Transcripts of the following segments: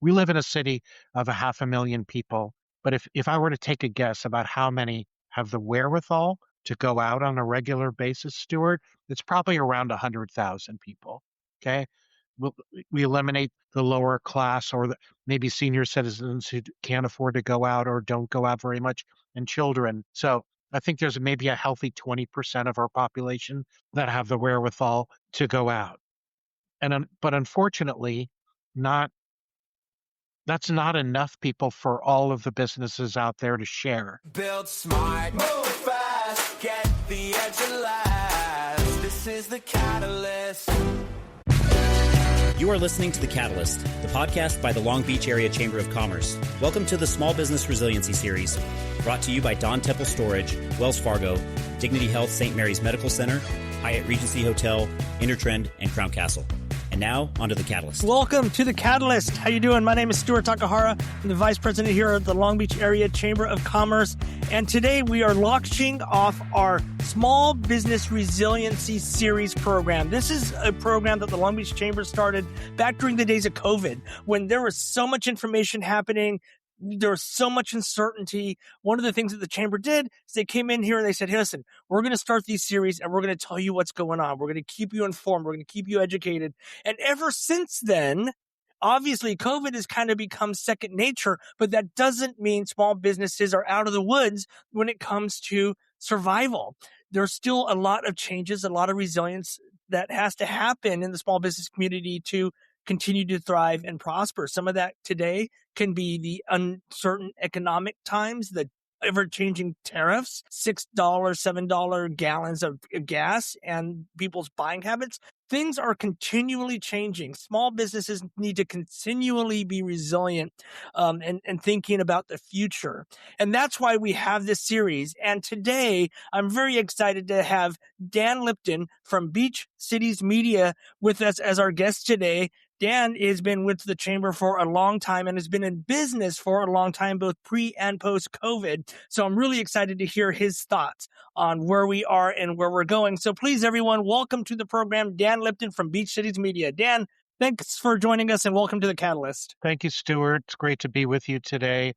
we live in a city of 500,000 people, but if I were to take a guess about how many have the wherewithal to go out on a regular basis, Stuart, it's probably around 100,000 people. Okay. We'll, we eliminate the lower class or maybe senior citizens who can't afford to go out or don't go out very much, and children. So I think there's maybe a healthy 20% of our population that have the wherewithal to go out. But unfortunately, not that's not enough people for all of the businesses out there to share. Build smart, move fast, get the edge and last. This is the catalyst. You are listening to The Catalyst, the podcast by the Long Beach Area Chamber of Commerce. Welcome to the Small Business Resiliency Series, brought to you by Dawn Temple Storage, Wells Fargo, Dignity Health St. Mary's Medical Center, Hyatt Regency Hotel, Intertrend, and Crown Castle. And now, onto The Catalyst. Welcome to The Catalyst. How you doing? My name is Stuart Takehara. I'm the Vice President here at the Long Beach Area Chamber of Commerce. And today we are launching off our Small Business Resiliency Series program. This is a program that the Long Beach Chamber started back during the days of COVID, when there was so much information happening. There was so much uncertainty. One of the things that the chamber did is they came in here and they said, hey, listen, we're going to start these series and we're going to tell you what's going on. We're going to keep you informed. We're going to keep you educated. And ever since then, obviously, COVID has kind of become second nature, but that doesn't mean small businesses are out of the woods when it comes to survival. There's still a lot of changes, a lot of resilience that has to happen in the small business community to continue to thrive and prosper. Some of that today can be the uncertain economic times, the ever-changing tariffs, $6, $7 gallons of gas, and people's buying habits. Things are continually changing. Small businesses need to continually be resilient and thinking about the future. And that's why we have this series. And today, I'm very excited to have Dan Lipton from Beach Cities Media with us as our guest today. Dan has been with the chamber for a long time and has been in business for a long time, both pre and post COVID. So I'm really excited to hear his thoughts on where we are and where we're going. So please, everyone, welcome to the program, Dan Lipton from Beach Cities Media. Dan, thanks for joining us and welcome to The Catalyst. Thank you, Stuart. It's great to be with you today.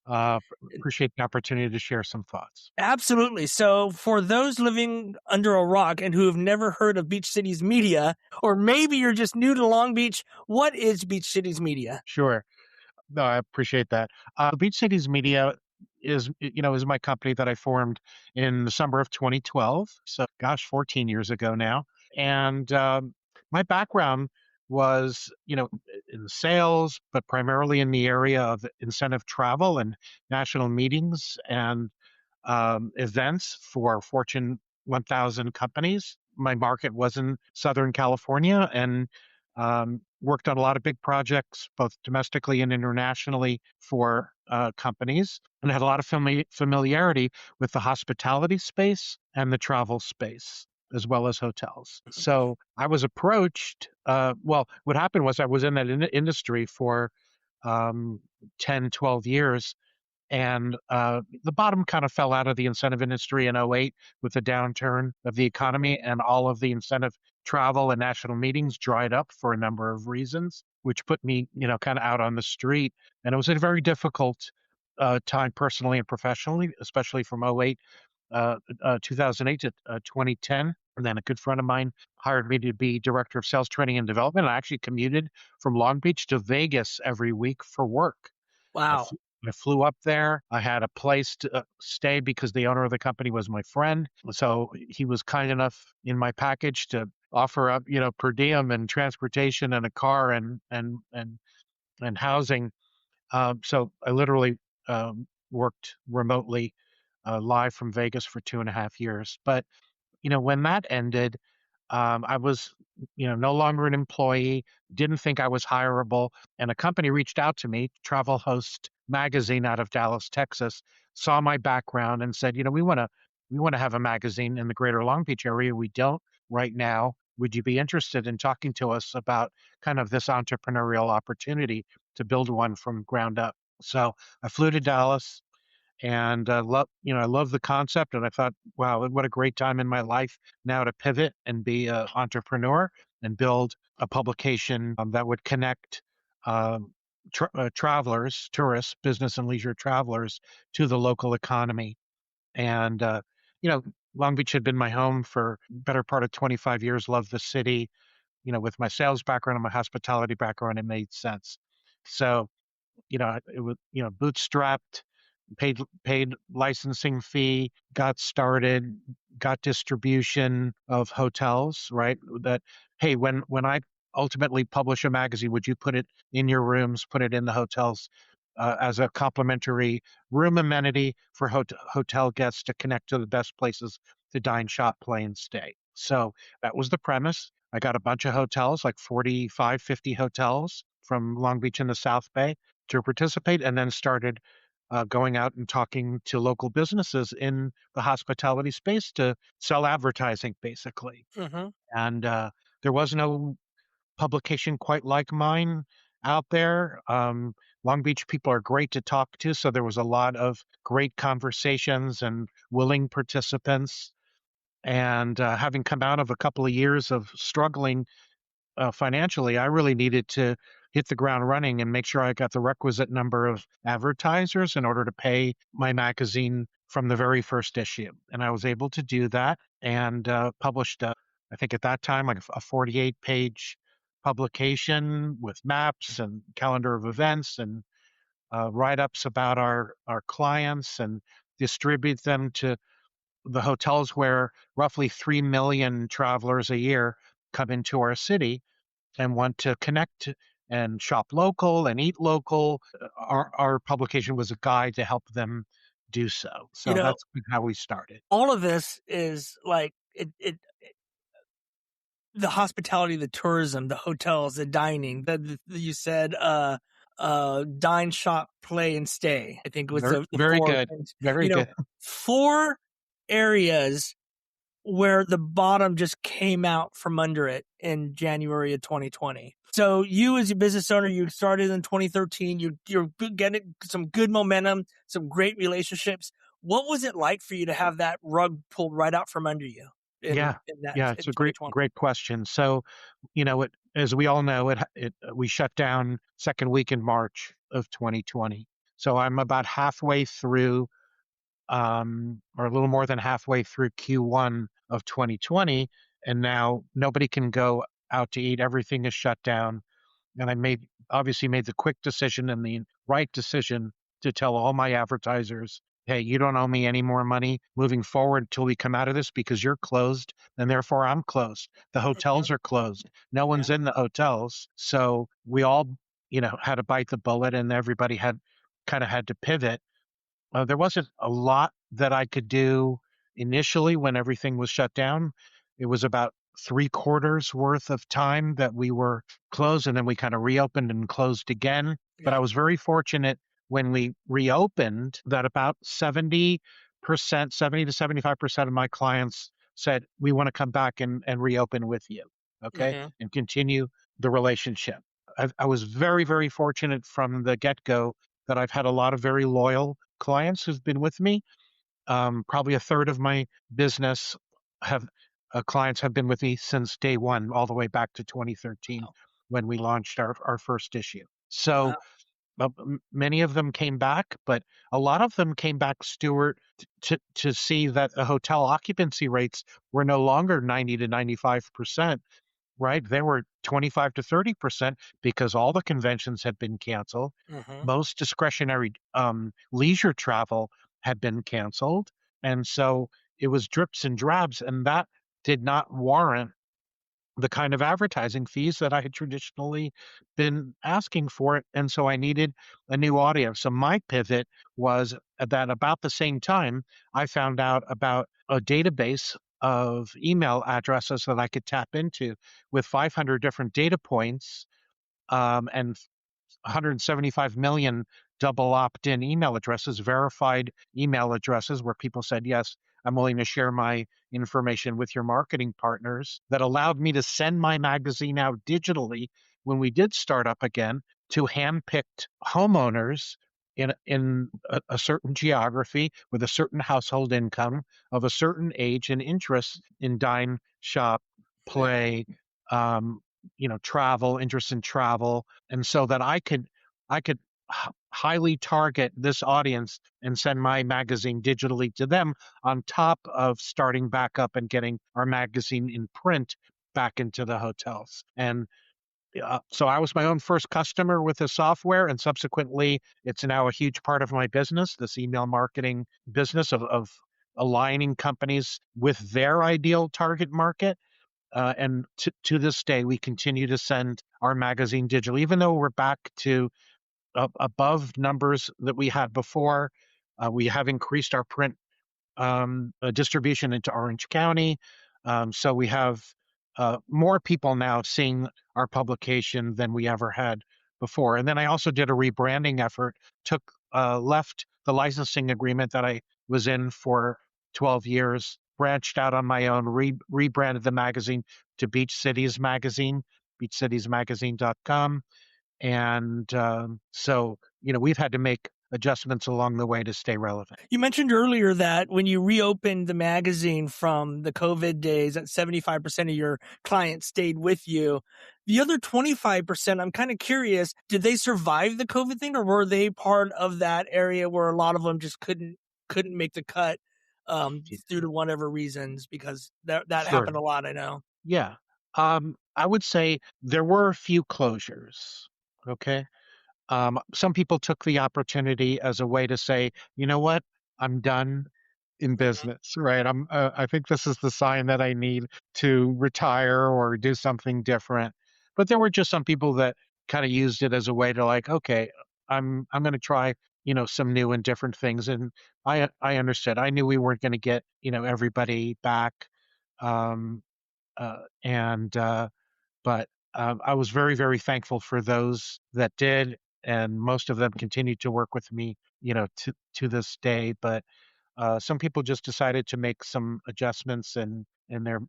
Appreciate the opportunity to share some thoughts. Absolutely. So for those living under a rock and who have never heard of Beach Cities Media, or maybe you're just new to Long Beach, what is Beach Cities Media? Sure. No, I appreciate that. Beach Cities Media is my company that I formed in the summer of 2012. So, 14 years ago now. And my background was, in sales, but primarily in the area of incentive travel and national meetings and events for Fortune 1000 companies. My market was in Southern California and worked on a lot of big projects, both domestically and internationally for companies, and had a lot of familiarity with the hospitality space and the travel space, as well as hotels. So I was approached. What happened was I was in that industry for 10, 12 years. And the bottom kind of fell out of the incentive industry in '08 with the downturn of the economy, and all of the incentive travel and national meetings dried up for a number of reasons, which put me, kind of out on the street. And it was a very difficult time personally and professionally, especially from '08, 2008 to 2010. And then a good friend of mine hired me to be director of sales training and development. I actually commuted from Long Beach to Vegas every week for work. Wow. I flew up there. I had a place to stay because the owner of the company was my friend. So he was kind enough in my package to offer up, per diem and transportation and a car and housing. So I literally worked remotely live from Vegas for 2.5 years. But, when that ended, I was, no longer an employee, didn't think I was hireable. And a company reached out to me, Travel Host Magazine out of Dallas, Texas, saw my background and said, we want to have a magazine in the greater Long Beach area. We don't right now. Would you be interested in talking to us about kind of this entrepreneurial opportunity to build one from ground up? So I flew to Dallas. And I love the concept. And I thought, wow, what a great time in my life now to pivot and be an entrepreneur and build a publication that would connect travelers, tourists, business and leisure travelers to the local economy. And, you know, Long Beach had been my home for better part of 25 years, loved the city. With my sales background and my hospitality background, it made sense. So, it was, bootstrapped, paid licensing fee, got started, got distribution of hotels, right? That, hey, when I ultimately publish a magazine, would you put it in your rooms, put it in the hotels as a complimentary room amenity for hotel guests to connect to the best places to dine, shop, play, and stay. So that was the premise. I got a bunch of hotels, like 45, 50 hotels from Long Beach in the South Bay to participate, and then started going out and talking to local businesses in the hospitality space to sell advertising, basically. Mm-hmm. And there was no publication quite like mine out there. Long Beach people are great to talk to, so there was a lot of great conversations and willing participants. And having come out of a couple of years of struggling financially, I really needed to hit the ground running and make sure I got the requisite number of advertisers in order to pay my magazine from the very first issue. And I was able to do that and published, I think at that time, like a 48-page publication with maps and calendar of events and write-ups about our clients, and distribute them to the hotels where roughly 3 million travelers a year come into our city and want to connect and shop local and eat local. Our publication was a guide to help them do so. You So know, that's how we started. all of this is like the hospitality, the tourism, the hotels, the dining. You said dine, shop, play, and stay. I think was Very, the very four good. things. Very good. Four areas where the bottom just came out from under it in January of 2020. So you as a business owner, you started in 2013. You're getting some good momentum, some great relationships. What was it like for you to have that rug pulled right out from under you Yeah. Yeah. in It's a great, 2020? great question. So, as we all know, we shut down second week in March of 2020. So I'm about halfway through or a little more than halfway through Q1 of 2020, and now nobody can go out to eat. Everything is shut down. And I obviously made the quick decision and the right decision to tell all my advertisers, hey, you don't owe me any more money moving forward until we come out of this, because you're closed and therefore I'm closed. The Mhm. hotels are closed. No Yeah. one's in the hotels. So we all, had to bite the bullet, and everybody had to pivot. There wasn't a lot that I could do initially when everything was shut down. It was about 3/4 worth of time that we were closed, and then we kind of reopened and closed again. But I Yeah. was very fortunate when we reopened that about 70 to 75% of my clients said, we want to come back and reopen with you. Okay. Hmm. And continue the relationship. I was very, very fortunate from the get go that I've had a lot of very loyal clients who've been with me. Probably a third of my business have clients have been with me since day one, all the way back to 2013 Wow. when we launched our first issue. So Wow. many of them came back, but a lot of them came back, Stuart, to see that the hotel occupancy rates were no longer 90 to 95%. Right? They were 25 to 30% because all the conventions had been canceled. Hmm. Most discretionary leisure travel had been canceled. And so it was drips and drabs, and that did not warrant the kind of advertising fees that I had traditionally been asking for it. And so I needed a new audience. So my pivot was that about the same time, I found out about a database of email addresses that I could tap into with 500 different data points, and 175 million double opt-in email addresses, verified email addresses where people said, yes, I'm willing to share my information with your marketing partners, that allowed me to send my magazine out digitally when we did start up again to hand-picked homeowners in a certain geography with a certain household income of a certain age and interest in dine, shop, play, travel, interest in travel, and so that I could I could highly target this audience and send my magazine digitally to them on top of starting back up and getting our magazine in print back into the hotels. And so I was my own first customer with the software, and subsequently, it's now a huge part of my business, this email marketing business of aligning companies with their ideal target market. And to this day, we continue to send our magazine digital, even though we're back to above numbers that we had before. We have increased our print distribution into Orange County. So we have more people now seeing our publication than we ever had before. And then I also did a rebranding effort, left the licensing agreement that I was in for 12 years, branched out on my own, rebranded the magazine to Beach Cities Magazine, beachcitiesmagazine.com. And so, we've had to make adjustments along the way to stay relevant. You mentioned earlier that when you reopened the magazine from the COVID days, that 75% of your clients stayed with you. The other 25%, I'm kind of curious, did they survive the COVID thing, or were they part of that area where a lot of them just couldn't make the cut due to whatever reasons? Because that Sure. happened a lot, I know. Yeah. I would say there were a few closures. Okay. Some people took the opportunity as a way to say, you know what, I'm done in business, right? I think this is the sign that I need to retire or do something different. But there were just some people that kind of used it as a way to like, okay, I'm going to try, some new and different things. And I understood. I knew we weren't going to get, everybody back. Um, and but I was very, very thankful for those that did, and most of them continue to work with me, to this day. But some people just decided to make some adjustments in their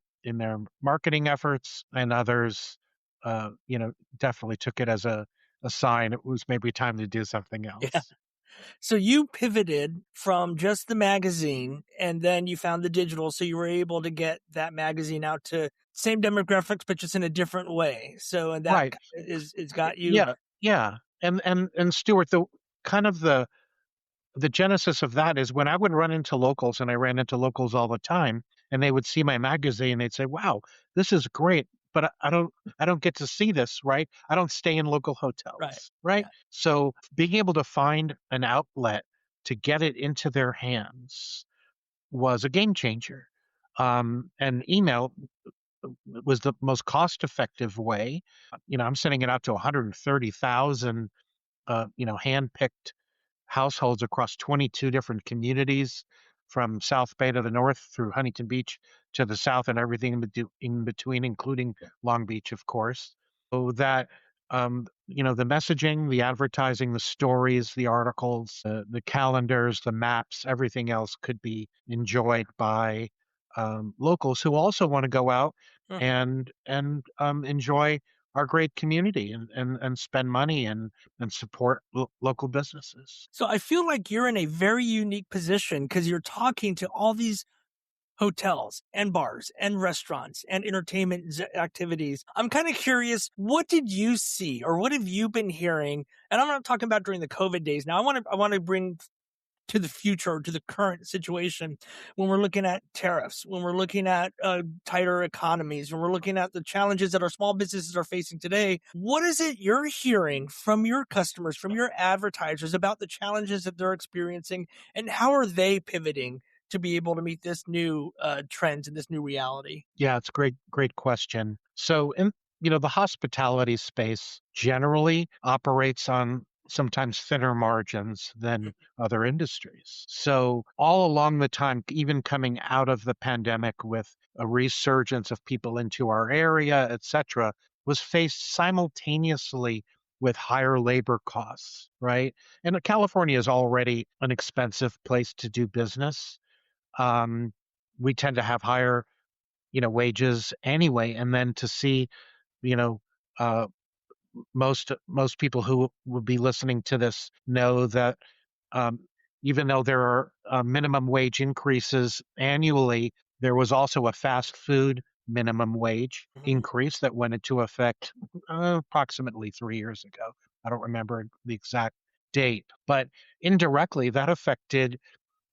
marketing efforts, and others, definitely took it as a sign it was maybe time to do something Yeah. else. So you pivoted from just the magazine and then you found the digital. So you were able to get that magazine out to same demographics, but just in a different way. So, and that Right. is got you. Yeah. Yeah. And Stuart, the kind of the genesis of that is when I would run into locals, and I ran into locals all the time, and they would see my magazine, they'd say, "Wow, this is great, but I don't get to see this, right? I don't stay in local Right. hotels, right?" So being able to find an outlet to get it into their hands was a game changer. And email was the most cost-effective way. I'm sending it out to 130,000, hand-picked households across 22 different communities, from South Bay to the north through Huntington Beach to the south, and everything in between, including Long Beach, of course. So that, the messaging, the advertising, the stories, the articles, the calendars, the maps, everything else could be enjoyed by locals who also want to go out Mhm. and enjoy our great community and spend money and support local businesses. So I feel like you're in a very unique position because you're talking to all these hotels and bars and restaurants and entertainment activities. I'm kind of curious, what did you see or what have you been hearing? And I'm not talking about during the COVID days. Now I want to bring to the future, to the current situation, when we're looking at tariffs, when we're looking at tighter economies, when we're looking at the challenges that our small businesses are facing today. What is it you're hearing from your customers, from your advertisers about the challenges that they're experiencing, and how are they pivoting to be able to meet this new trends and this new reality? Yeah, it's a great question. So the hospitality space generally operates on sometimes thinner margins than other industries. So all along the time, even coming out of the pandemic with a resurgence of people into our area, et cetera, was faced simultaneously with higher labor costs, right? And California is already an expensive place to do business. Um, we tend to have higher, wages anyway, and then to see, you know, uh, most people who would be listening to this know that um, even though there are minimum wage increases annually, there was also a fast food minimum wage Mhm. increase that went into effect approximately 3 years ago. I don't remember the exact date, but indirectly that affected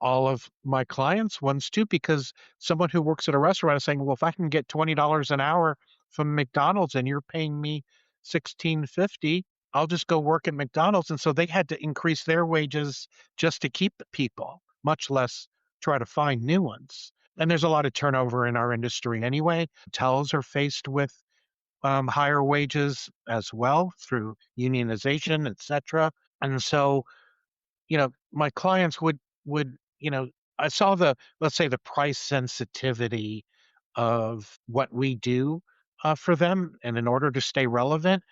all of my clients' ones too, because someone who works at a restaurant is saying, well, if I can get $20 an hour from McDonald's and you're paying me 16.50, I'll just go work at McDonald's. And so they had to increase their wages just to keep the people, much less try to find new ones. And there's a lot of turnover in our industry anyway. Hotels are faced with higher wages as well through unionization, et cetera. And so my clients would, I saw let's say the price sensitivity of what we do for them. And in order to stay relevant,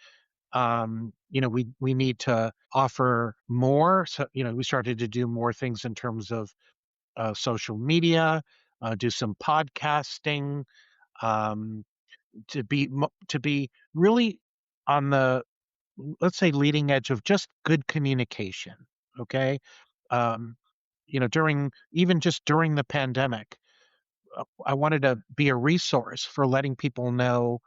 we need to offer more. So, we started to do more things in terms of social media, do some podcasting, um, to be really on the, let's say, leading edge of just good communication. Okay. Um, during the pandemic, I wanted to be a resource for letting people know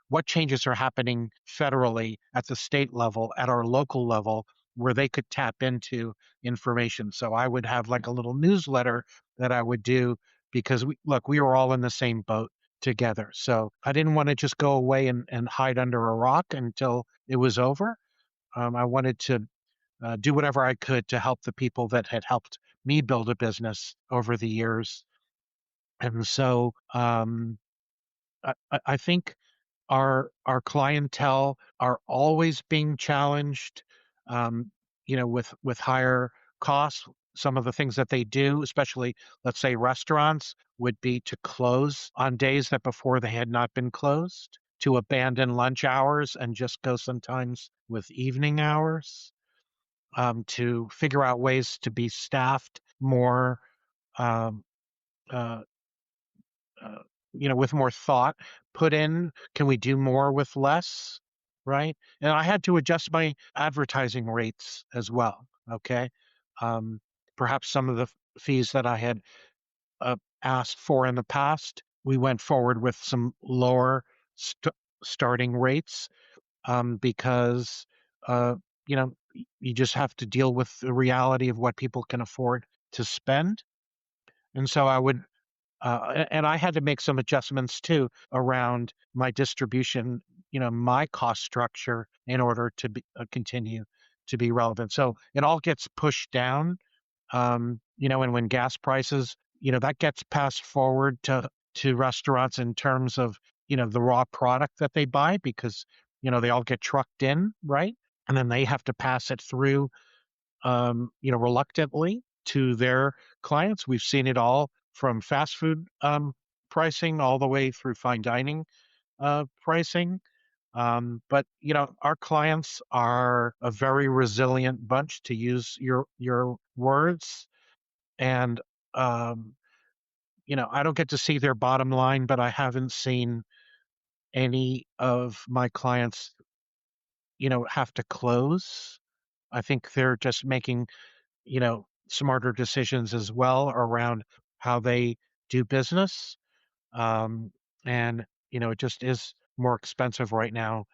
what changes are happening federally at the state level, at our local level, where they could tap into information. So I would have like a little newsletter that I would do because we were all in the same boat together. So I didn't want to just go away and hide under a rock until it was over. I wanted to do whatever I could to help the people that had helped me build a business over the years. And so I think our clientele are always being challenged, um, with higher costs. Some of the things that they do, especially let's say restaurants, would be to close on days that before they had not been closed, to abandon lunch hours and just go sometimes with evening hours, to figure out ways to be staffed more, um, uh, uh, with more thought put in. Can we do more with less? Right. And I had to adjust my advertising rates as well. Okay. Um, Perhaps some of the fees that I had uh, asked for in the past, we went forward with some lower starting rates, because, uh, you just have to deal with the reality of what people can afford to spend. And so and I had to make some adjustments too around my distribution, my cost structure in order to continue to be relevant. So it all gets pushed down, and when gas prices, that gets passed forward to restaurants in terms of, the raw product that they buy because, they all get trucked in, right? And then they have to pass it through, reluctantly to their clients. We've seen it all from fast food pricing all the way through fine dining pricing. But our clients are a very resilient bunch, to use your words. And I don't get to see their bottom line, but I haven't seen any of my clients, have to close. I think they're just making smarter decisions as well around how they do business. Um, and, it just is more expensive right now.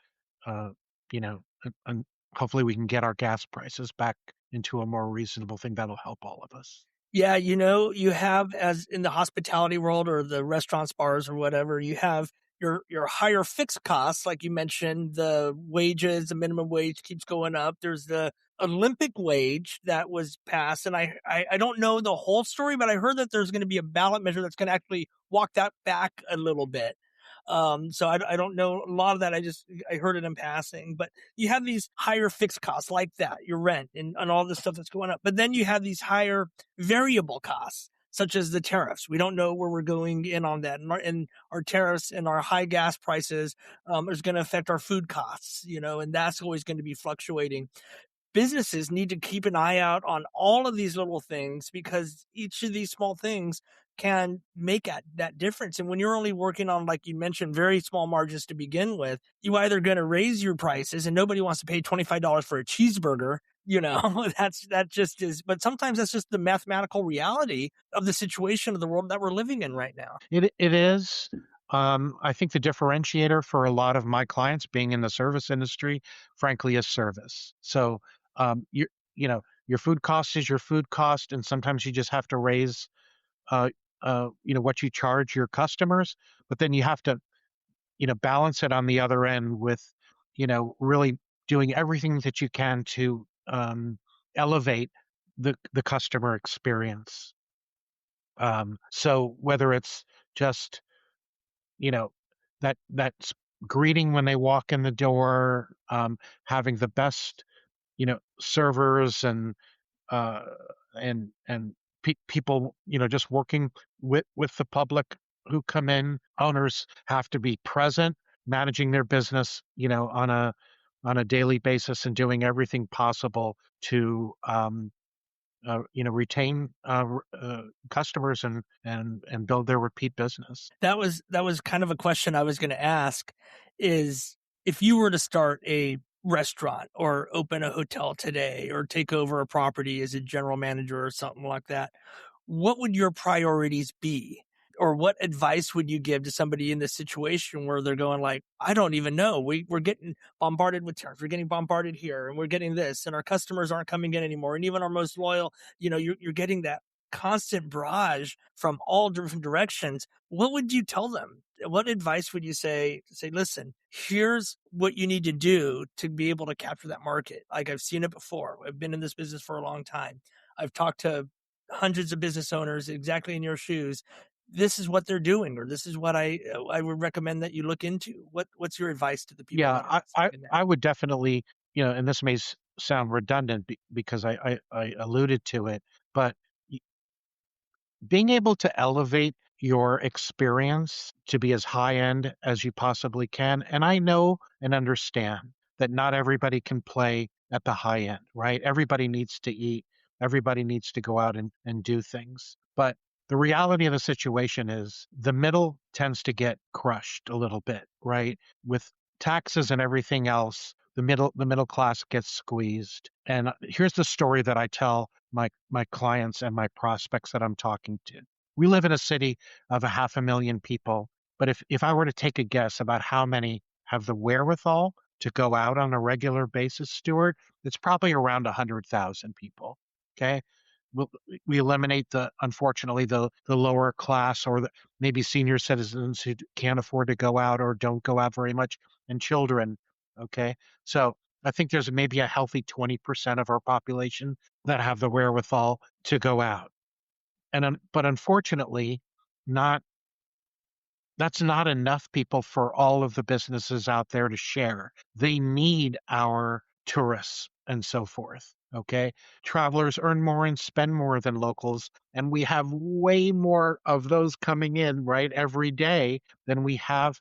Uh, and hopefully we can get our gas prices back into a more reasonable thing that'll help all of us. Yeah, you have, as in the hospitality world or the restaurants, bars, or whatever, you have your higher fixed costs, like you mentioned, the wages, the minimum wage keeps going up. There's the Olympic wage that was passed, and I don't know the whole story, but I heard that there's going to be a ballot measure that's going to actually walk that back a little bit. So I don't know a lot of that. I heard it in passing, but you have these higher fixed costs like that, your rent and all this stuff that's going up. But then you have these higher variable costs, such as the tariffs. We don't know where we're going in on that. And our tariffs and our high gas prices is going to affect our food costs, and that's always going to be fluctuating. Businesses need to keep an eye out on all of these little things because each of these small things can make that difference. And when you're only working on, like you mentioned, very small margins to begin with, you either going to raise your prices and nobody wants to pay $25 for a cheeseburger. That just is, but sometimes that's just the mathematical reality of the situation of the world that we're living in right now. It is. I think the differentiator for a lot of my clients being in the service industry, frankly, is service. So, you you know, your food cost is your food cost, and sometimes you just have to raise, uh, what you charge your customers, but then you have to, balance it on the other end with, really doing everything that you can to elevate the customer experience. So whether it's just, you know, that's greeting when they walk in the door, having the best, servers uh, and people, just working with the public who come in. Owners have to be present, managing their business, on a daily basis and doing everything possible to, retain customers and build their repeat business. That was kind of a question I was going to ask is if you were to start a restaurant or open a hotel today or take over a property as a general manager or something like that, what would your priorities be? Or what advice would you give to somebody in this situation where they're going like, I don't even know. We're getting bombarded with tariffs. We're getting bombarded here and we're getting this and our customers aren't coming in anymore. And even our most loyal, you're getting that constant barrage from all different directions. What would you tell them? What advice would you say, listen, here's what you need to do to be able to capture that market. Like I've seen it before. I've been in this business for a long time. I've talked to hundreds of business owners exactly in your shoes. This is what they're doing, or this is what I would recommend that you look into. What's your advice to the people Yeah, that are I, I, listening now? I would definitely, and this may sound redundant because I alluded to it, but being able to elevate your experience to be as high end as you possibly can. And I know and understand that not everybody can play at the high end, right? Everybody needs to eat, everybody needs to go out and do things. But the reality of the situation is the middle tends to get crushed a little bit, right? With taxes and everything else, the middle class gets squeezed. And here's the story that I tell my clients and my prospects that I'm talking to. We live in a city of 500,000 people, but if I were to take a guess about how many have the wherewithal to go out on a regular basis, Stuart, it's probably around 100,000 people. Okay. We'll, we eliminate unfortunately, the lower class or maybe senior citizens who can't afford to go out or don't go out very much, and children. Okay. So I think there's maybe a healthy 20% of our population that have the wherewithal to go out. But unfortunately, not that's not enough people for all of the businesses out there to share. They need our tourists and so forth. Okay. Travelers earn more and spend more than locals. And we have way more of those coming in, right, every day than we have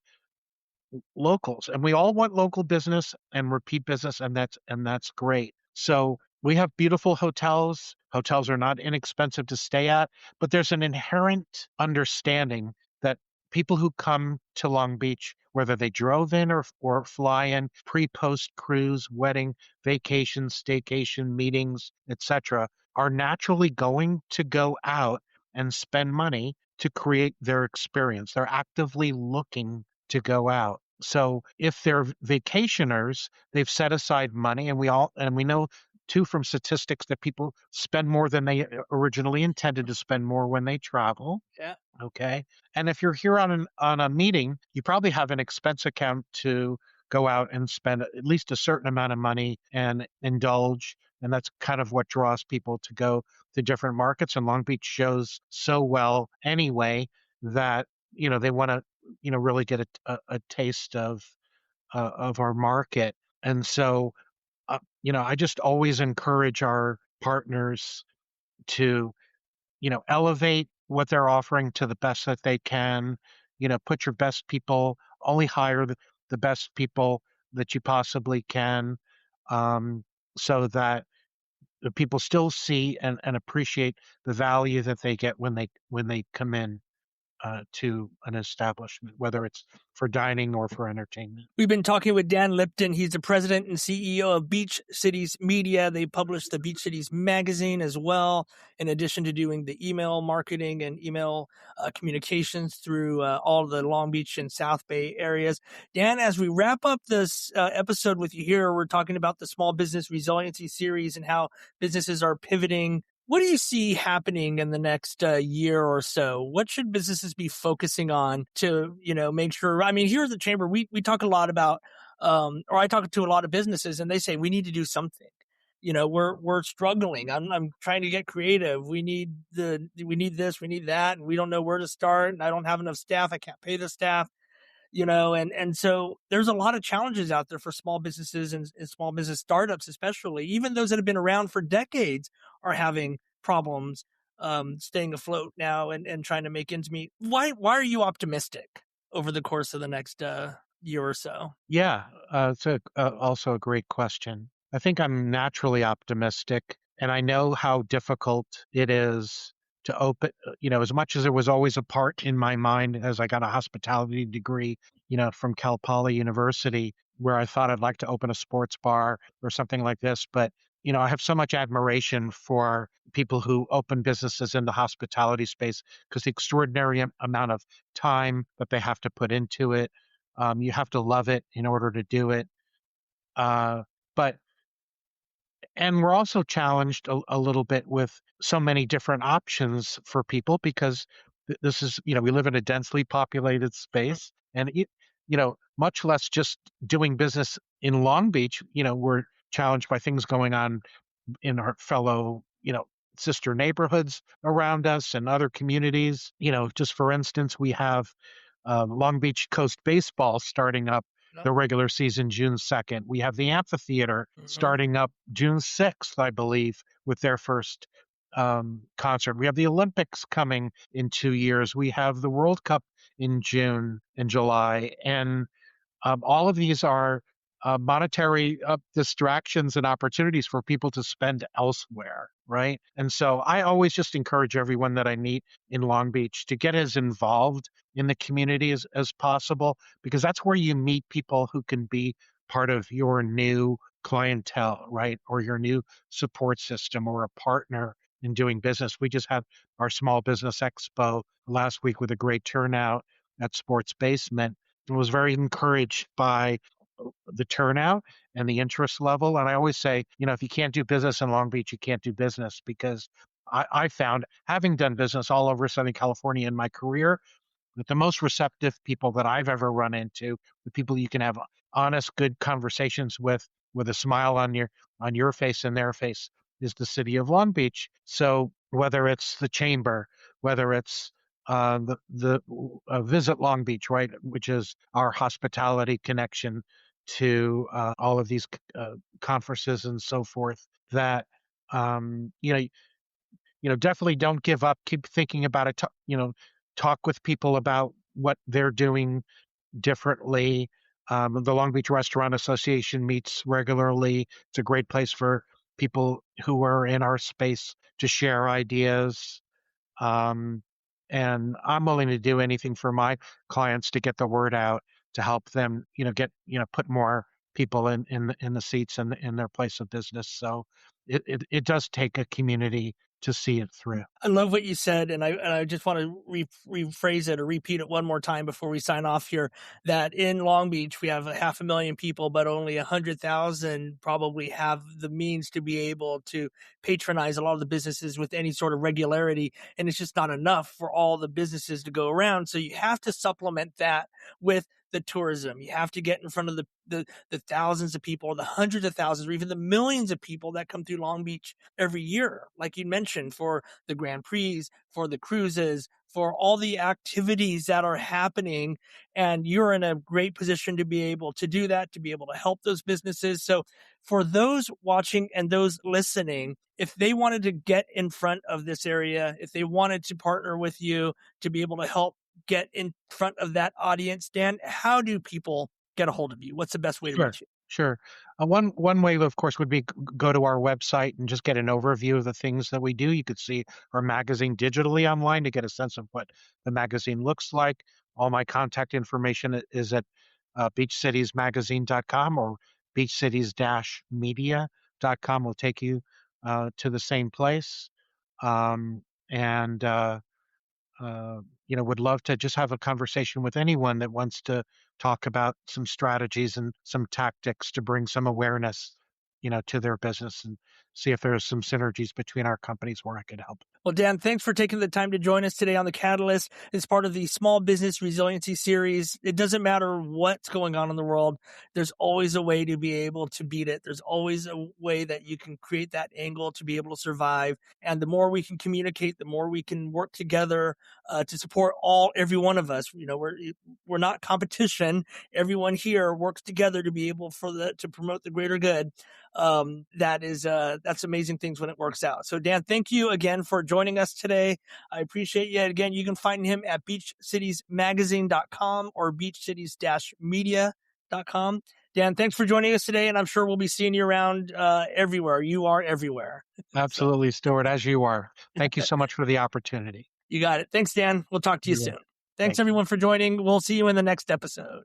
locals. And we all want local business and repeat business, and that's great. So we have beautiful hotels. Hotels are not inexpensive to stay at, but there's an inherent understanding that people who come to Long Beach, whether they drove in or fly in, pre-post cruise, wedding, vacation, staycation, meetings, etc., are naturally going to go out and spend money to create their experience. They're actively looking to go out. So if they're vacationers, they've set aside money, and we know too from statistics that people spend more than they originally intended to spend more when they travel. Yeah. Okay. And if you're here on a meeting, you probably have an expense account to go out and spend at least a certain amount of money and indulge. And that's kind of what draws people to go to different markets. And Long Beach shows so well anyway that, they want to, really get a taste of our market. And so, I just always encourage our partners to, elevate what they're offering to the best that they can. Put your best people, only hire the best people that you possibly can, um, so that the people still see and appreciate the value that they get when they come in. to an establishment, whether it's for dining or for entertainment. We've been talking with Dan Lipton. He's the president and CEO of Beach Cities Media. They publish the Beach Cities magazine as well, in addition to doing the email marketing and email communications through all the Long Beach and South Bay areas. Dan, as we wrap up this episode with you here, we're talking about the Small Business Resiliency Series and how businesses are pivoting. What do you see happening in the next year or so? What should businesses be focusing on to, make sure? I mean, here at the Chamber, we talk a lot about, or I talk to a lot of businesses, and they say we need to do something. We're struggling. I'm trying to get creative. We need this, we need that, and we don't know where to start. And I don't have enough staff. I can't pay the staff. And so there's a lot of challenges out there for small businesses and small business startups, especially. Even those that have been around for decades are having problems staying afloat now and trying to make ends meet. Why are you optimistic over the course of the next year or so? Yeah, it's also a great question. I think I'm naturally optimistic, and I know how difficult it is to open, as much as there was always a part in my mind as I got a hospitality degree, from Cal Poly University, where I thought I'd like to open a sports bar or something like this. But, I have so much admiration for people who open businesses in the hospitality space because the extraordinary amount of time that they have to put into it. You have to love it in order to do it. But and we're also challenged a little bit with so many different options for people because this is, we live in a densely populated space, and much less just doing business in Long Beach. We're challenged by things going on in our fellow, sister neighborhoods around us and other communities. Just for instance, we have Long Beach Coast Baseball starting up the regular season June 2nd. We have the amphitheater starting up June 6th, I believe, with their first concert. We have the Olympics coming in 2 years. We have the World Cup in June and July. And all of these are monetary distractions and opportunities for people to spend elsewhere, right? And so I always just encourage everyone that I meet in Long Beach to get as involved in the community as possible, because that's where you meet people who can be part of your new clientele, right? Or your new support system or a partner in doing business. We just had our Small Business Expo last week with a great turnout at Sports Basement. I was very encouraged by the turnout and the interest level. And I always say, if you can't do business in Long Beach, you can't do business, because I found, having done business all over Southern California in my career, that the most receptive people that I've ever run into, the people you can have honest, good conversations with a smile on your face and their face, is the city of Long Beach. So whether it's the Chamber, whether it's the Visit Long Beach, right, which is our hospitality connection to all of these conferences and so forth, that definitely don't give up. Keep thinking about it. Talk with people about what they're doing differently. The Long Beach Restaurant Association meets regularly. It's a great place for people who are in our space to share ideas. And I'm willing to do anything for my clients to get the word out, to help them, put more people in the seats and in their place of business. So it does take a community to see it through. I love what you said, and I just want to rephrase it or repeat it one more time before we sign off here, that in Long Beach, we have 500,000 people, but only 100,000 probably have the means to be able to patronize a lot of the businesses with any sort of regularity, and it's just not enough for all the businesses to go around. So you have to supplement that with the tourism. You have to get in front of the thousands of people, or the hundreds of thousands, or even the millions of people that come through Long Beach every year, like you mentioned, for the Grand Prix, for the cruises, for all the activities that are happening. And you're in a great position to be able to do that, to be able to help those businesses. So for those watching and those listening, if they wanted to get in front of this area, if they wanted to partner with you to be able to help get in front of that audience, Dan, how do people get a hold of you? What's the best way to Sure. reach you? Sure. One way, of course, would be go to our website and just get an overview of the things that we do. You could see our magazine digitally online to get a sense of what the magazine looks like. All my contact information is at beachcitiesmagazine.com or beachcities-media.com will take you to the same place. And would love to just have a conversation with anyone that wants to talk about some strategies and some tactics to bring some awareness, to their business and see if there's some synergies between our companies where I could help. Well, Dan, thanks for taking the time to join us today on The Catalyst. It's part of the Small Business Resiliency Series. It doesn't matter what's going on in the world. There's always a way to be able to beat it. There's always a way that you can create that angle to be able to survive. And the more we can communicate, the more we can work together to support every one of us. We're not competition. Everyone here works together to be able to promote the greater good. That's amazing things when it works out. So Dan, thank you again for joining us today. I appreciate you. Again, you can find him at beachcitiesmagazine.com or beachcities-media.com. Dan, thanks for joining us today, and I'm sure we'll be seeing you around everywhere. You are everywhere. Absolutely, Stuart, as you are. Thank you so much for the opportunity. You got it. Thanks, Dan. We'll talk to you soon. Thanks, Thank you. everyone, for joining. We'll see you in the next episode.